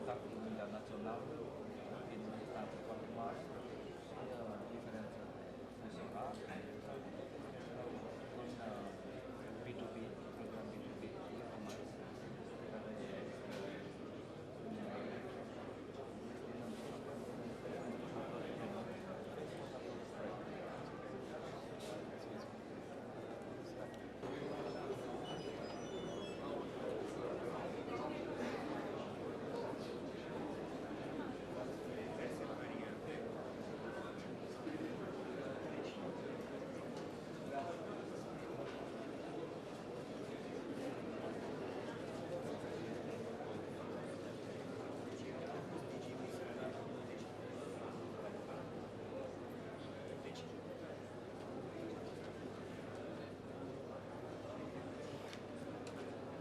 contact internațional din instanțe foarte mari și diferențe naționale în B2B, program B2B, e-commerce,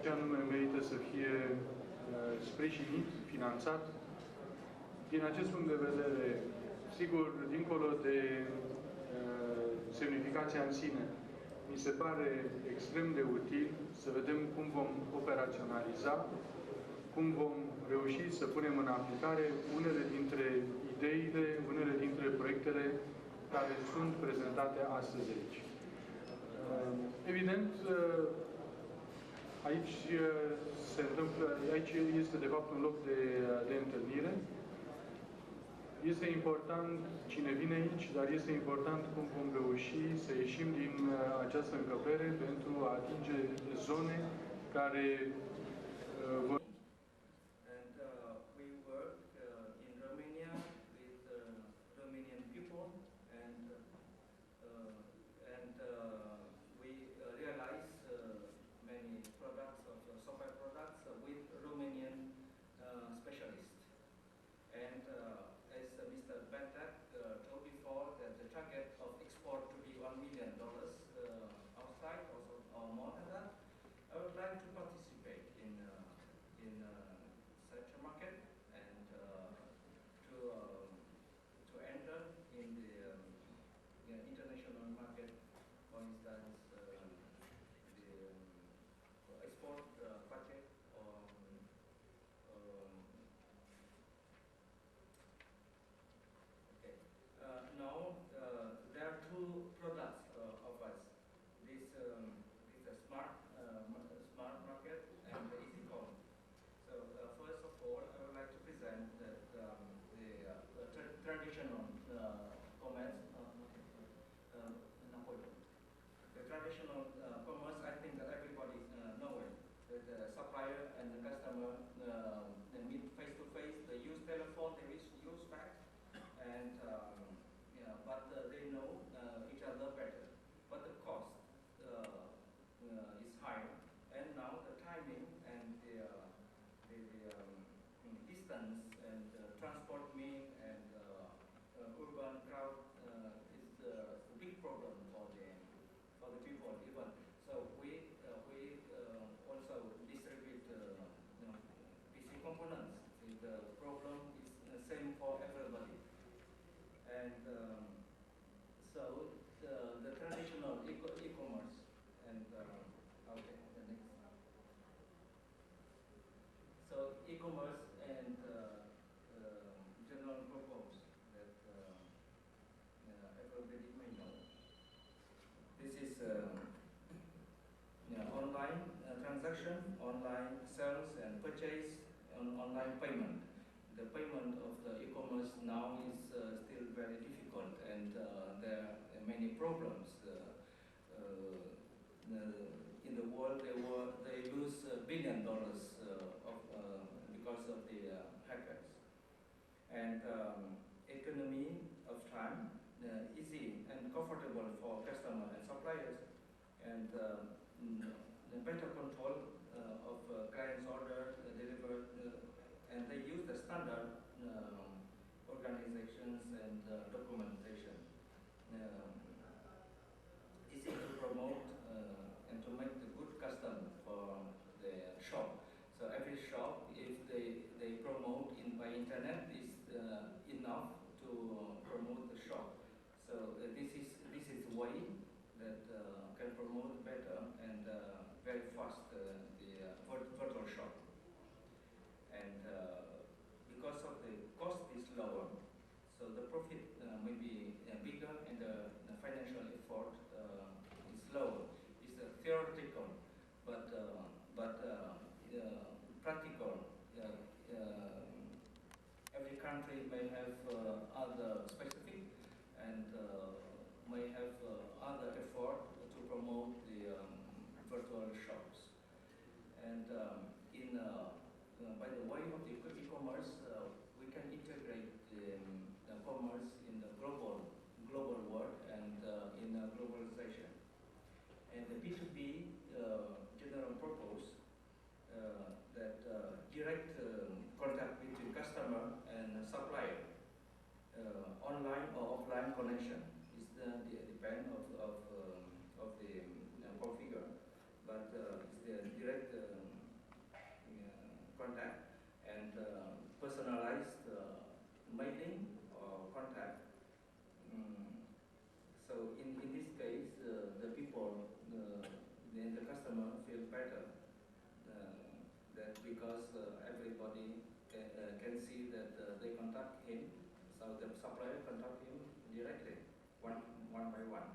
ce anume merită să fie sprijinit, finanțat. Din acest punct de vedere, sigur, dincolo de semnificația în sine, mi se pare extrem de util să vedem cum vom operaționaliza, cum vom reuși să punem în aplicare unele dintre ideile, unele dintre proiectele care sunt prezentate astăzi aici. Evident, aici se întâmplă, aici este de fapt un loc de întâlnire. Este important cine vine aici, dar este important cum vom reuși să ieșim din această încăpere pentru a atinge zone care vor... And we work in Romania with Romanian people, and we realize many products of software products with Romanian specialists. And as Mr. Bentak told before, that the target of export to be $1 million outside, also or more than that, I would like to participate in such a market and to enter in the international market, for instance, the export packet or okay. Now there are two products of us. This is a smart market and the EasyCom. So first of all, I would like to present that the traditional commerce. The traditional commerce, I think that everybody knows it. The supplier and the customer they meet face to face. They use telephone, they use fax, and but they know each other better. But the cost is higher, and now the timing and the distance and transport mean and urban crowd is a big problem for the people even. So we also distribute PC components. The problem is the same for everybody. And so the traditional e-commerce and okay, the next. So e-commerce and general purpose that everybody may know. This is online transaction, online sales and purchase, and online payment. The payment of the e-commerce now is still very difficult, and there are many problems. In the world, they lose $1 billion because of the hackers. And economy of time, easy and comfortable for customers and suppliers, and the better control of clients' order delivered, and they use the standard organizations and documentation. Easy to promote and to make the good custom for the shop. So every shop, if they promote by internet, is enough to promote the shop. So this is way that can promote better and very fast the virtual shop. And lower. So the profit may be bigger and the financial effort is lower. It's theoretical, but practical. Every country may have other specific and may have other effort to promote the virtual shops. And by the way of the e-commerce, we can integrate the commerce in the global world and in globalization. And the B2B general purpose that direct contact between customer and supplier, online or offline connection is the depend of the configure, but it's the direct contact and personalized mailing or contact. So in this case, the people, the customer feel better that because everybody can see that they contact him, so the supplier contact him directly, one by one.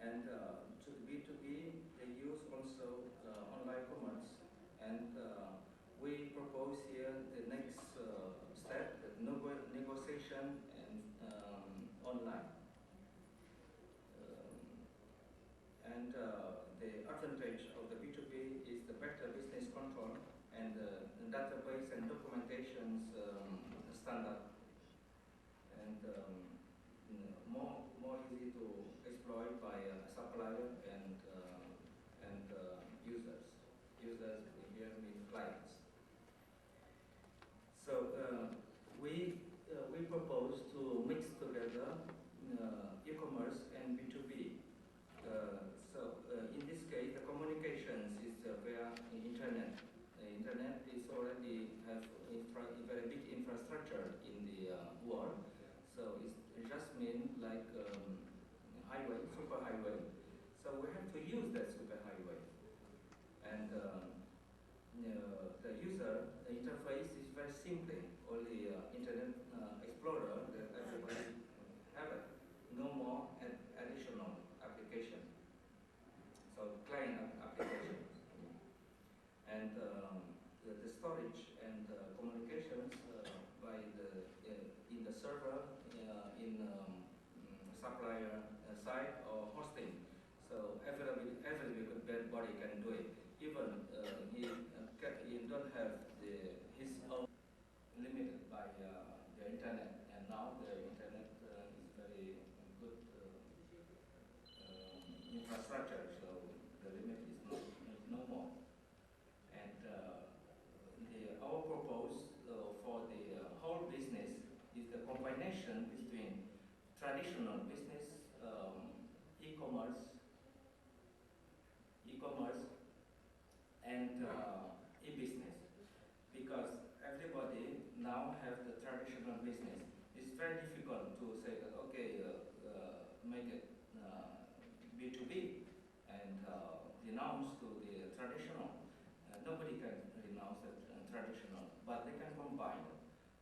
And to the B2B, they use also online commerce, and we propose here the next step, the negotiation and online. And the advantage of the B2B is the better business control and the database and documentations standard, and more easy to exploit by supplier and users. Users here mean clients. So we propose to mix together e-commerce and B2B. In this case, the communications is via internet. The internet is already have a very big infrastructure in the world. So it just means like highway, super highway. So we have to use that super highway. And the user the interface is very simple. Only Internet Explorer that everybody have it. No more additional application. So client applications. And the storage and communications by in the server, in supplier side or hosting. So everybody can do it. Even he don't have his own limited by the internet. And now the internet is very good infrastructure. So the limit is no more. And our purpose for the whole business is the combination between traditional business, e-commerce, and e-business. Because everybody now have the traditional business. It's very difficult to say that, okay, make it B2B and renounce to the traditional. Nobody can renounce the traditional, but they can combine.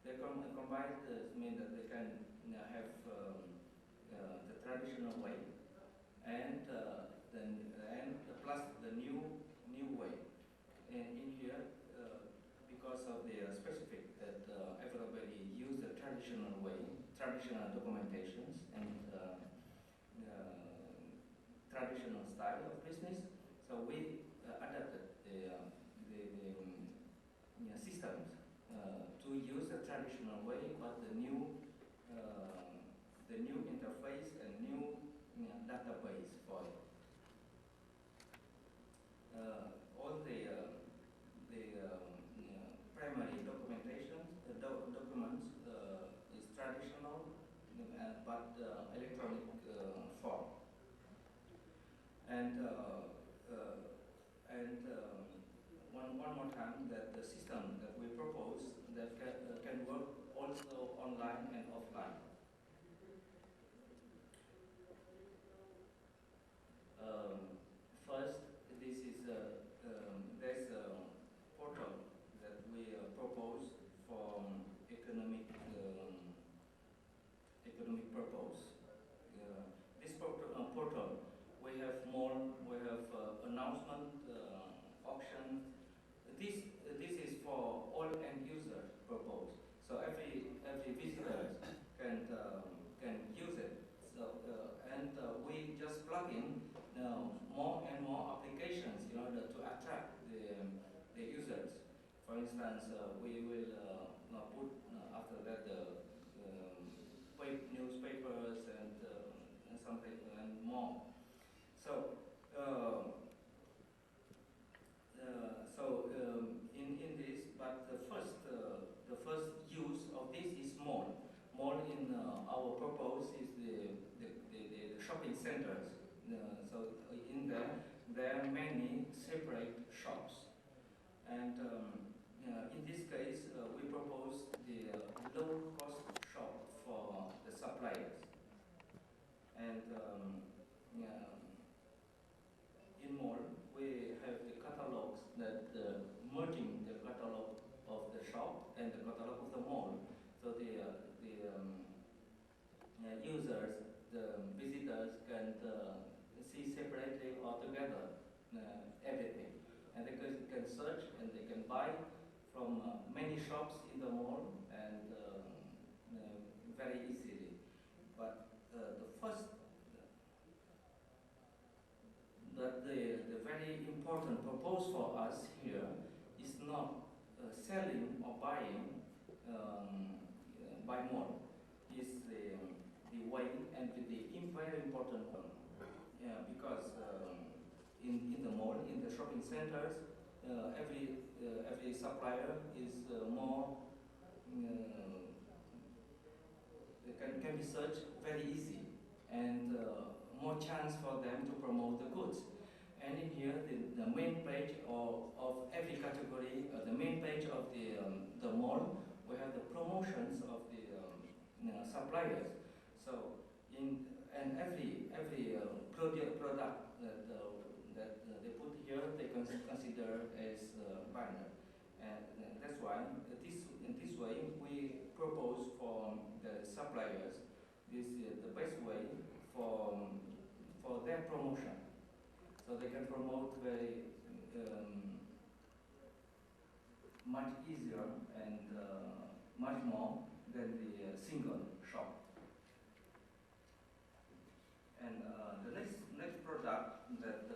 They can combine mean that they can have the traditional way and plus the new way. And in here, because of the specific that everybody use the traditional way, traditional documentations and traditional style of business, so we adapted the systems to use the traditional way, but the new interface and new database for it. All the primary documentation documents is traditional, but electronic form. And one more time that the system that we propose that can work also online and offline. First, this is there's a portal that we propose for economic So every visitor can use it. So we just plug in more and more applications in order to attract the users. For instance, we will put after that the newspapers and something and more. So. In this, but the first use of this is mall. Mall in our purpose is the shopping centers. So in there are many separate shops, and in this case we propose the low cost shop for the suppliers, and in mall we have the catalogs that merging the catalog of the shop and the catalog of the mall, so the users, the visitors can see separately or together everything, and they can search and they can buy from many shops in the mall and very easily. But the first the very important purpose for us here is not selling or buying by mall. Is the way and the very important one, because in the mall, in the shopping centers, every supplier is more can be searched very easy, and more chance for them to promote the goods. And in here, the main page of every category, the main page of the mall, we have the promotions of the suppliers. So and every product that they put here, they consider as banner. And that's why in this way we propose for the suppliers this the best way for their promotion, so they can promote very much easier and much more than the single shop. And the next product that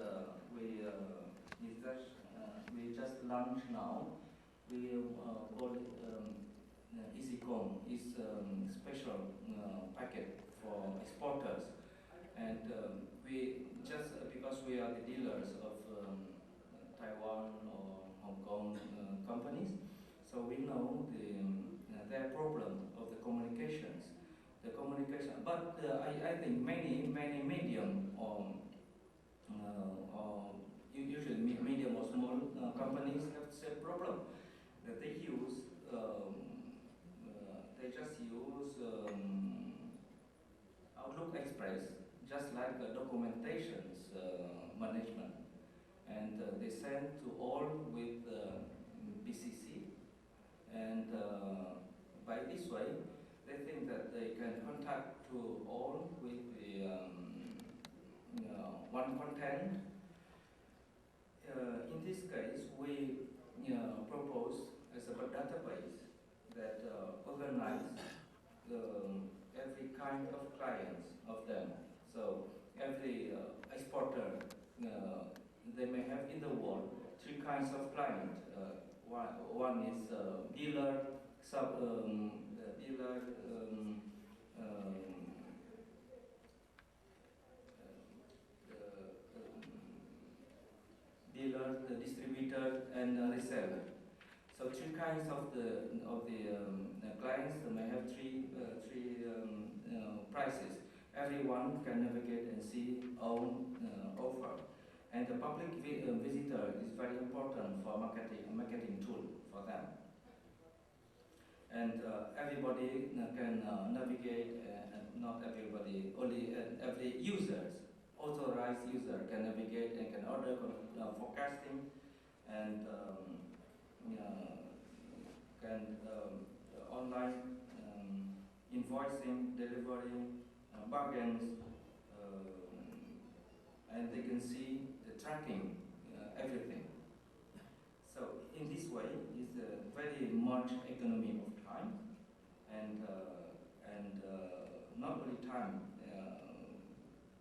we just launched now, we call it EasyCom. Is special packet for exporters, and we just because we are the dealers of Taiwan or Hong Kong companies, so we know their problem of the communications. But I think many medium or usually medium or small companies have the same problem, that they use they just use Outlook Express just like documentations management, and they send to all with BCC, and by this way they think that they can contact to all with the one content. In this case, we propose as a database that organize every kind of clients of them. So every exporter, they may have in the world 3 kinds of clients. One is dealer, dealer, dealer, the distributor, and reseller. So 3 kinds of the clients may have three prices. Everyone can navigate and see own offer. And the public visitor is very important for marketing tool for them. And everybody can navigate, and not everybody, only every users, authorized user can navigate and can order forecasting, and can online invoicing, delivering, bargains, and they can see the tracking, everything. So in this way, it's very much economy of time, and not only time,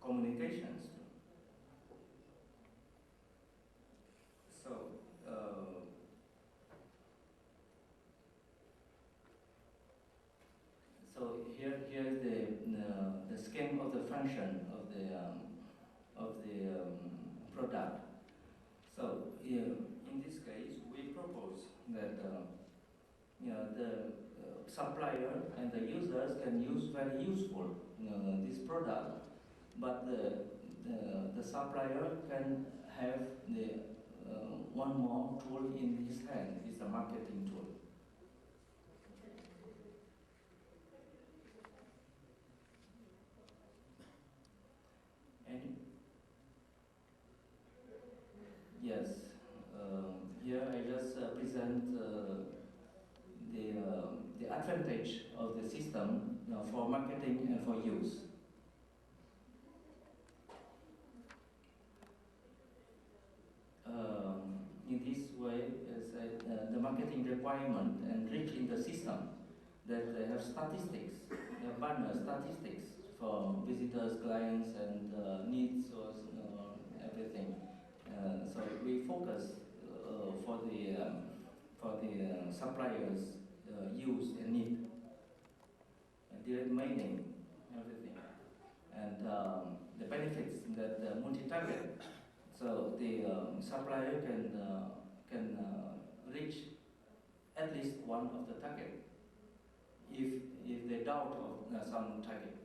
communications. So, here is the scheme of the function of the product. So in this case, we propose that the supplier and the users can use very useful this product, but the supplier can have the one more tool in his hand, is a marketing tool. And yes, here I just present the advantage of the system for marketing and for use. In this way, the marketing requirement enriched in the system that they have statistics, banner statistics for visitors, clients, and needs or everything. So we focus for the suppliers' use and need, direct mailing, everything, and the benefits that multi-target. So the supplier can reach at least one of the target if they doubt of some target.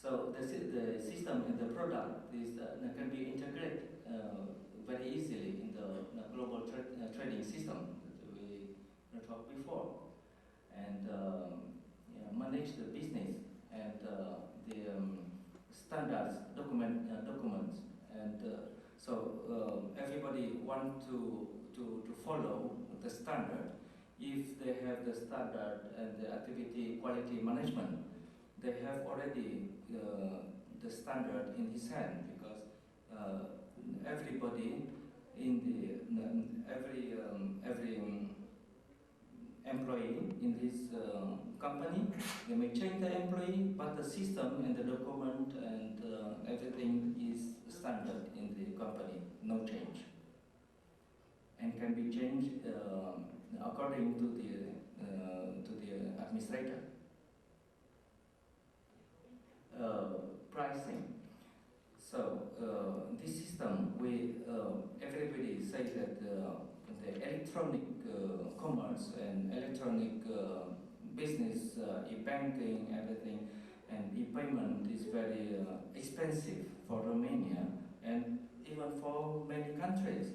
So the system and the product is, can be integrated very easily in the global trading system that we talked before, and manage the business and the standards documents, and so everybody want to follow the standard. If they have the standard and the activity quality management, they have already the standard in his hand, because everybody in the every employee in this company, they may change the employee, but the system and the document and everything is standard in the company, no change, and can be changed according to the administrator. Pricing. So this system, everybody says that the electronic commerce and electronic business, e-banking, everything, and e-payment is very expensive for Romania and even for many countries.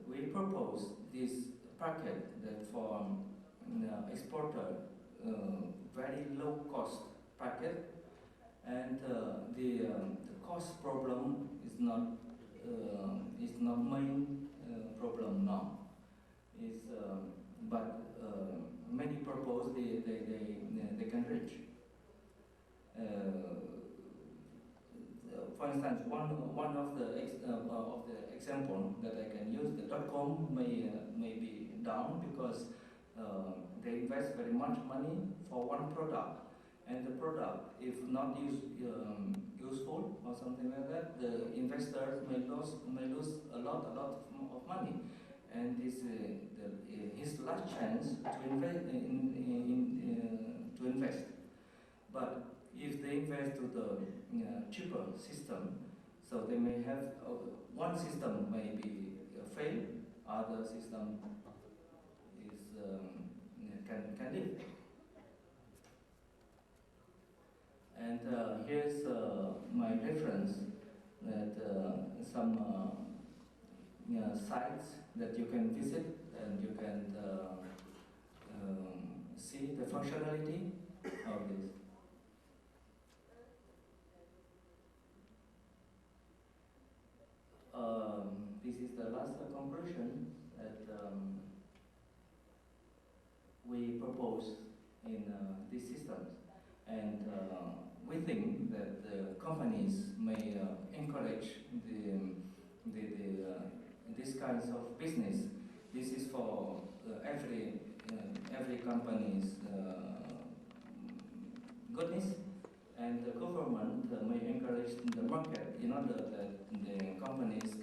We propose this packet that for exporter, very low cost packet, and the cost problem is not main problem now. But many propose they can reach. For instance, one of the example that I can use, the .com may be down because they invest very much money for one product, and the product, if not useful or something like that, the investors may lose a lot of money, and this his last chance to invest. But if they invest to the cheaper system, so they may have one system may be fail, other system is can live. And here's my reference that some sites that you can visit, and you can see the functionality of this. This is the last conclusion that we propose in these systems, and we think that the companies may encourage this kinds of business. This is for every company's goodness, and the government may encourage the market in order that the companies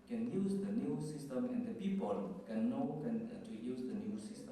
can use the new system and the people can know to use the new system.